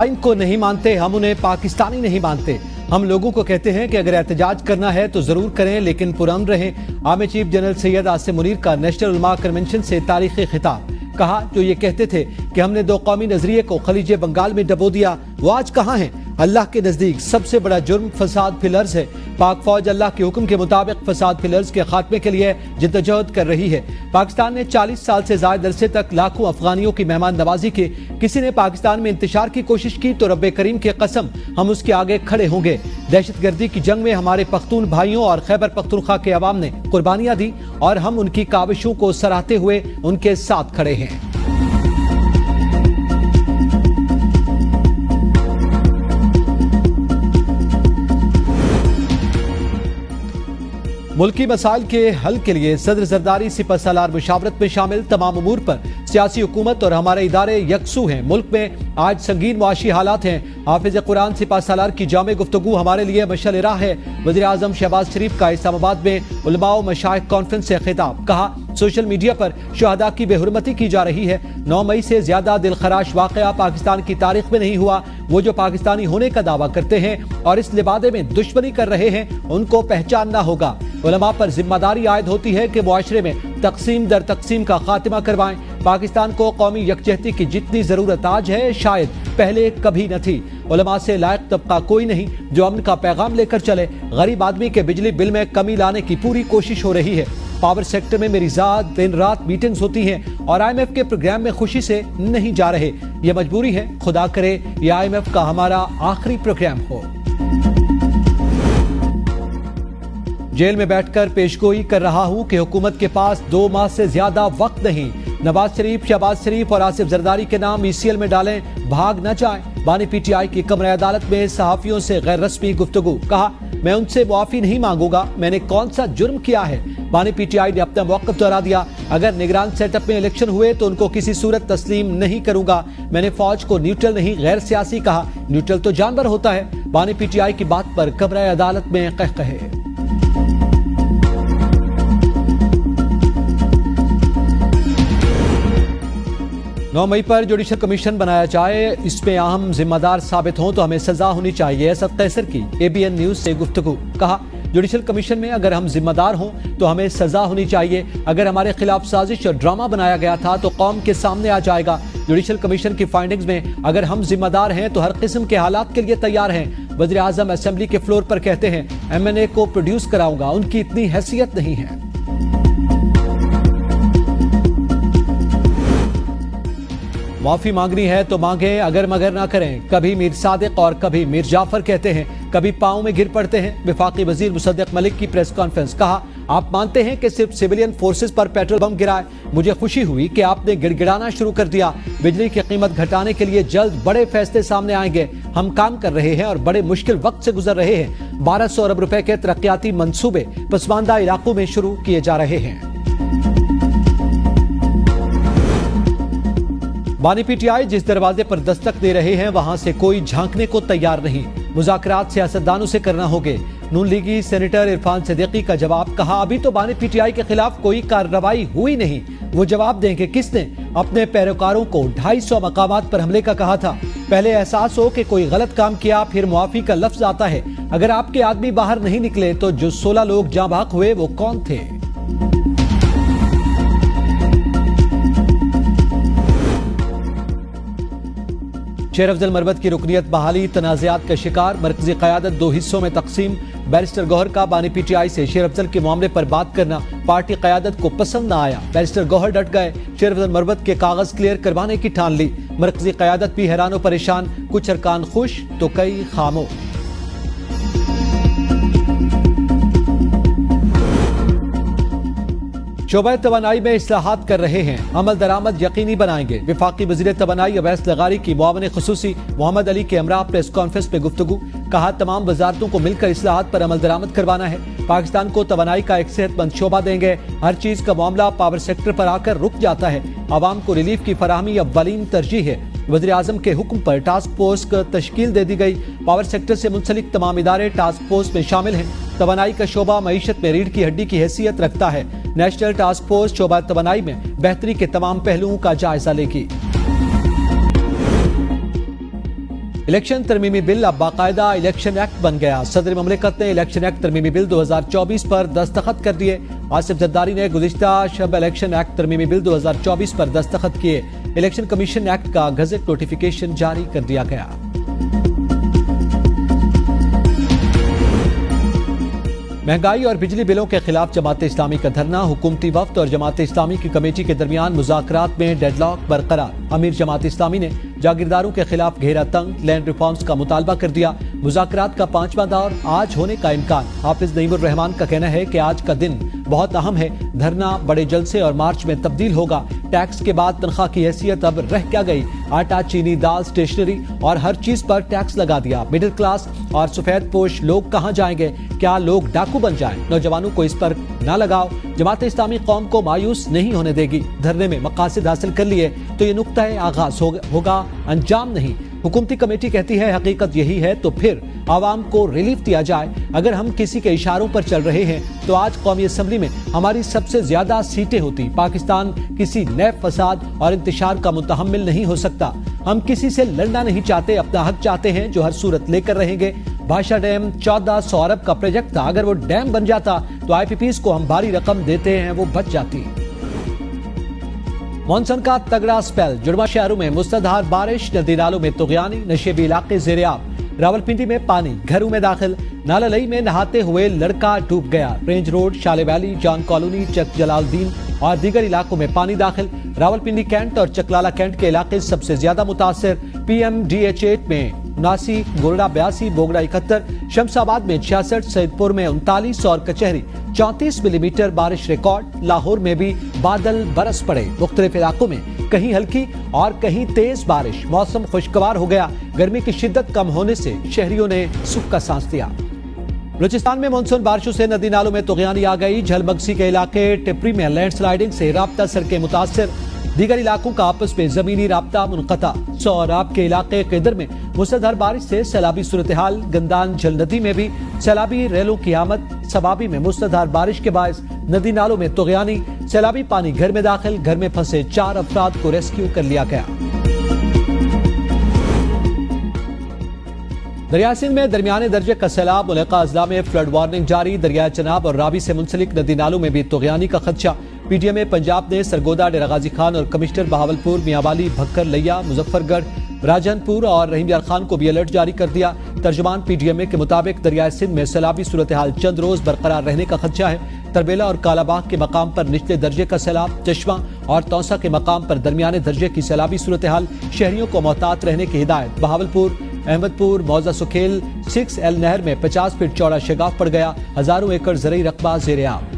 इनको नहीं मानते, हम उन्हें पाकिस्तानी नहीं मानते। हम लोगों को कहते हैं कि अगर एहतजाज करना है तो जरूर करें, लेकिन पुरअमन रहें। Army chief general Syed Asim Munir का नेशनल उलमा कन्वेंशन से तारीखी खिताब। कहा, जो ये कहते थे कि हमने दो कौमी नजरिए को खलीज बंगाल में डबो दिया, वो आज कहाँ हैं? अल्लाह के नजदीक सबसे बड़ा जुर्म फसाद फिल अर्ज़ है। पाक फौज अल्लाह के हुक्म के मुताबिक फसाद फिल अर्ज़ के खात्मे के लिए जिद्दोजहद कर रही है। पाकिस्तान ने 40 साल से ज़ायद अरसे तक लाखों अफगानियों की मेहमान नवाजी की। किसी ने पाकिस्तान में इंतशार की कोशिश की तो रब्बे करीम की कसम हम उसके आगे खड़े होंगे। दहशतगर्दी की जंग में हमारे पख्तून भाइयों और खैबर पख्तूनख्वा के अवाम ने कुर्बानियां दी और हम उनकी काविशों को सराहते हुए उनके साथ खड़े हैं। मुल्की मसाइल के हल के लिए सदर जरदारी सिपहसालार मुशावरत में शामिल। तमाम उमूर पर सियासी हुकूमत और हमारे इदारे यकसू हैं। मुल्क में आज संगीन मुआशी हालात हैं। हाफिज कुरान सिपहसालार की जामे गुफ्तगू हमारे लिए मशअल राह है। वज़ीर आज़म शहबाज शरीफ का इस्लामाबाद में उलमा व मशाइख कॉन्फ्रेंस से खिताब। कहा, सोशल मीडिया पर शुहदा की बेहुरमती की जा रही है। 9 मई से ज्यादा दिलखराश वाकया पाकिस्तान की तारीख में नहीं हुआ। वो जो पाकिस्तानी होने का दावा करते हैं और इस लिबादे में दुश्मनी कर रहे हैं, उनको पहचानना होगा। उलमा पर जिम्मेदारी आयद होती है कि मुआशरे में तकसीम दर तकसीम का खात्मा करवाएं। पाकिस्तान को कौमी यकजहती की जितनी जरूरत आज है, शायद पहले कभी न थी। उलमा से लायक तबका कोई नहीं जो अमन का पैगाम लेकर चले। गरीब आदमी के बिजली बिल में कमी लाने की पूरी कोशिश हो रही है। पावर सेक्टर में मेरी जात दिन रात मीटिंग्स होती हैं और IMF के प्रोग्राम में खुशी से नहीं जा रहे। ये मजबूरी है। खुदा करे ये IMF का हमारा आखिरी प्रोग्राम हो। जेल में बैठकर पेशगोई कर रहा हूं कि हुकूमत के पास 2 माह से ज्यादा वक्त नहीं। नवाज शरीफ, शहबाज शरीफ और आसिफ जरदारी के नाम ECL में डालें, भाग न जाएं। बानी PTI की कमरे अदालत में सहाफियों से गैर रस्मी गुफ्तगू। कहा, मैं उनसे मुआफी नहीं मांगूंगा, मैंने कौन सा जुर्म किया है। बानी PTI ने अपना मौक़िफ़ दोहरा दिया। अगर निगरान सेटअप में इलेक्शन हुए तो उनको किसी सूरत तस्लीम नहीं करूंगा। मैंने फौज को न्यूट्रल नहीं गैर सियासी कहा। न्यूट्रल तो जानवर होता है। बानी PTI की बात पर कमरे अदालत में कहकहे। 9 मई पर जुडिशल कमीशन बनाया जाए, इसमें अहम जिम्मेदार साबित हों तो हमें सजा होनी चाहिए। असद कैसर की ABN न्यूज से गुफ्तगू। कहा, जुडिशल कमीशन में अगर हम जिम्मेदार हों तो हमें सजा होनी चाहिए। अगर हमारे खिलाफ साजिश और ड्रामा बनाया गया था तो कौम के सामने आ जाएगा। जुडिशल कमीशन की फाइंडिंग्स में अगर हम जिम्मेदार हैं तो हर किस्म के हालात के लिए तैयार हैं। वज़ीर आज़म असेंबली के फ्लोर पर कहते हैं, MNA को प्रोड्यूस कराऊंगा, उनकी इतनी हैसियत नहीं है। माफी मांगनी है तो मांगे, अगर मगर ना करें। कभी मीर सादिक और कभी मीर जाफर कहते हैं, कभी पांव में गिर पड़ते हैं। वफाकी वजीर मुसद्दिक मलिक की प्रेस कॉन्फ्रेंस। कहा, आप मानते हैं कि सिर्फ सिविलियन फोर्सेस पर पेट्रोल बम गिराए। मुझे खुशी हुई कि आपने गिड़गिड़ाना शुरू कर दिया। बिजली की कीमत घटाने के लिए जल्द बड़े फैसले सामने आएंगे। हम काम कर रहे हैं और बड़े मुश्किल वक्त से गुजर रहे हैं। 1200 अरब रुपए के तरक्याती मंसूबे पसमानदा इलाकों में शुरू किए जा रहे हैं। बानी PTI जिस दरवाजे पर दस्तक दे रहे हैं वहां से कोई झांकने को तैयार नहीं। मुज़ाकरात सियासतदानों से करना होंगे। नून लीगी सेनेटर इरफान सिद्दीकी का जवाब। कहा, अभी तो बानी PTI के खिलाफ कोई कार्रवाई हुई नहीं। वो जवाब देंगे किसने अपने पैरोकारों को 250 मकामात पर हमले का कहा था। पहले एहसास हो कि कोई गलत काम किया, फिर मुआफी का लफ्ज आता है। अगर आपके आदमी बाहर नहीं निकले तो जो 16 लोग जाँ बाक हुए वो कौन थे? शेर अफजल मरवत की रुकनियत बहाली तनाज़ात का शिकार। मरकजी क़यादत 2 हिस्सों में तकसीम। बैरिस्टर गौहर का बानी PTI से शेर अफजल के मामले पर बात करना पार्टी क़यादत को पसंद न आया। बैरिस्टर गौहर डट गए। शेर अफजल मरवत के कागज क्लियर करवाने की ठान ली। मरकजी क़यादत भी हैरान व परेशान। कुछ अरकान खुश तो कई खामोश। शोबा तवानाई में इस्लाहात कर रहे हैं, अमल दरामद यकीनी बनाएंगे। वफाकी वज़ीर तवानाई अवैस लगारी की मुआवन खुसूसी मोहम्मद अली के हमरा प्रेस कॉन्फ्रेंस में गुफ्तगू। कहा, तमाम वजारतों को मिलकर इस्लाहात पर अमल दरामद करवाना है। पाकिस्तान को तवानाई का एक सेहतमंद शोबा देंगे। हर चीज का मामला पावर सेक्टर पर आकर रुक जाता है। आवाम को रिलीफ की फराहमी अव्वलीन तरजीह है। वज़ीर आज़म के हुक्म पर टास्क फोर्स को तश्कील दे दी गई। पावर सेक्टर से मुंसलिक तमाम इदारे टास्क फोर्स में शामिल हैं। तवानाई का शोबा मईशत में रीढ़ की हड्डी की हैसियत रखता है। नेशनल टास्क फोर्स शोबा तवानाई में बेहतरी के तमाम पहलुओं का जायजा लेगी। इलेक्शन तरमीमी बिल अब बाकायदा इलेक्शन एक्ट बन गया। सदर ममलिकत ने इलेक्शन एक्ट तरमीमी बिल 2024 पर दस्तखत कर दिए। आसिफ जरदारी ने गुज़िश्ता शब इलेक्शन एक्ट तरमीमी बिल 2024 पर दस्तखत किए। इलेक्शन कमीशन एक्ट का गजट नोटिफिकेशन जारी कर दिया गया। महंगाई और बिजली बिलों के खिलाफ जमात इस्लामी का धरना। हुकूमती वफ्द और जमात इस्लामी की कमेटी के दरमियान मुज़ाकरात में डेडलॉक बरकरार। अमीर जमात इस्लामी ने जागीरदारों के खिलाफ घेरा तंग, लैंड रिफॉर्म्स का मुतालबा कर दिया। मुज़ाकरात का 5वां दौर आज होने का इम्कान। हाफिज नईमुर रहमान का कहना है कि आज का दिन बहुत अहम है। धरना बड़े जलसे और मार्च में तब्दील होगा। टैक्स के बाद तनख्वाह की हैसियत अब रह क्या गई। आटा, चीनी, दाल, स्टेशनरी और हर चीज पर टैक्स लगा दिया। मिडिल क्लास और सफेद पोश लोग कहां जाएंगे? क्या लोग डाकू बन जाएं? नौजवानों को इस पर ना लगाओ। जमात इस्लामी कौम को मायूस नहीं होने देगी। धरने में मकासद हासिल कर लिए तो ये नुक्ता आगाज होगा, अंजाम नहीं। हुकूमती कमेटी कहती है हकीकत यही है तो फिर आवाम को रिलीफ दिया जाए। अगर हम किसी के इशारों पर चल रहे हैं तो आज कौमी असम्बली में हमारी सबसे ज्यादा सीटें होती। पाकिस्तान किसी नए फसाद और इंतशार का मुतहम्मिल नहीं हो सकता। हम किसी से लड़ना नहीं चाहते, अपना हक चाहते हैं जो हर सूरत लेकर रहेंगे। भाषा डैम 1400 अरब का प्रोजेक्ट था। अगर वो डैम बन जाता तो IPPs को हम भारी रकम देते हैं, वो बच जाती। मॉनसून का तगड़ा स्पेल। जुड़वा शहरों में मुसलधार बारिश, नदी नालों में तुगयानी, नशेबी इलाके ज़ेर-ए-आब। रावलपिंडी में पानी घरों में दाखिल। नालालई में नहाते हुए लड़का डूब गया। रेंज रोड, शाले वैली, जॉन कॉलोनी, चक जलालुद्दीन और दीगर इलाकों में पानी दाखिल। रावलपिंडी कैंट और चकलाला कैंट के इलाके सबसे ज्यादा मुतासिर। PMDH8 में 79, गोरडा 82, बोगड़ा 71, शमशाबाद में 66, सैदपुर में 39 और कचहरी 34 मिलीमीटर बारिश रिकॉर्ड। लाहौर में भी बादल बरस पड़े। मुख्तलिफ इलाकों में कहीं हल्की और कहीं तेज बारिश। मौसम खुशगवार हो गया। गर्मी की शिद्दत कम होने से शहरियों ने सुख का सांस लिया। बलूचिस्तान में मानसून बारिशों से नदी नालों में तुगयानी आ गई। झलमगसी के इलाके टिपरी में लैंडस्लाइडिंग से राब्ता सड़कें मुतासिर। दीगर इलाकों का आपस में जमीनी राब्ता मुनक़ता। सौराब के इलाके केदर में मुसलधार बारिश से सैलाबी सूरत हाल। गंदान झल नदी में भी सैलाबी रेलों की आमद। सबाबी में मुसलधार बारिश के बायस नदी नालों में तुगयानी। सैलाबी पानी घर में दाखिल। घर में फंसे 4 अफराद को रेस्क्यू कर लिया गया। दरिया सिंध में दरमियाने दर्जे का सैलाब। मुल्का अजला में फ्लड वार्निंग जारी। दरिया चनाब और रावी से मुंसलिक नदी नालों में भी तुगयानी का खदशा। PTM पंजाब ने सरगोदा, डेरा गाजी खान और कमिश्नर बहावलपुर, मियांवाली, भक्कर, लिया, मुजफ्फरगढ़, राजनपुर और रहीम यार खान को भी अलर्ट जारी कर दिया। तर्जुमान PTM के मुताबिक दरिया सिंध में सैलाबी सूरत हाल चंद रोज बरकरार रहने का खदशा है। तरबेला और कालाबाग के मकाम पर निचले दर्जे का सैलाब। चश्मा और तौसा के मकाम पर दरमियाने दर्जे की सैलाबी सूरत हाल। शहरियों को मोहतात रहने की हिदायत। बहावलपुर, अहमदपुर, मौजा सुखेल 6L नहर में 50 फीट चौड़ा शगाफ पड़ गया। हजारों एकड़ ज़रई रकबा ज़ेर-ए-आब।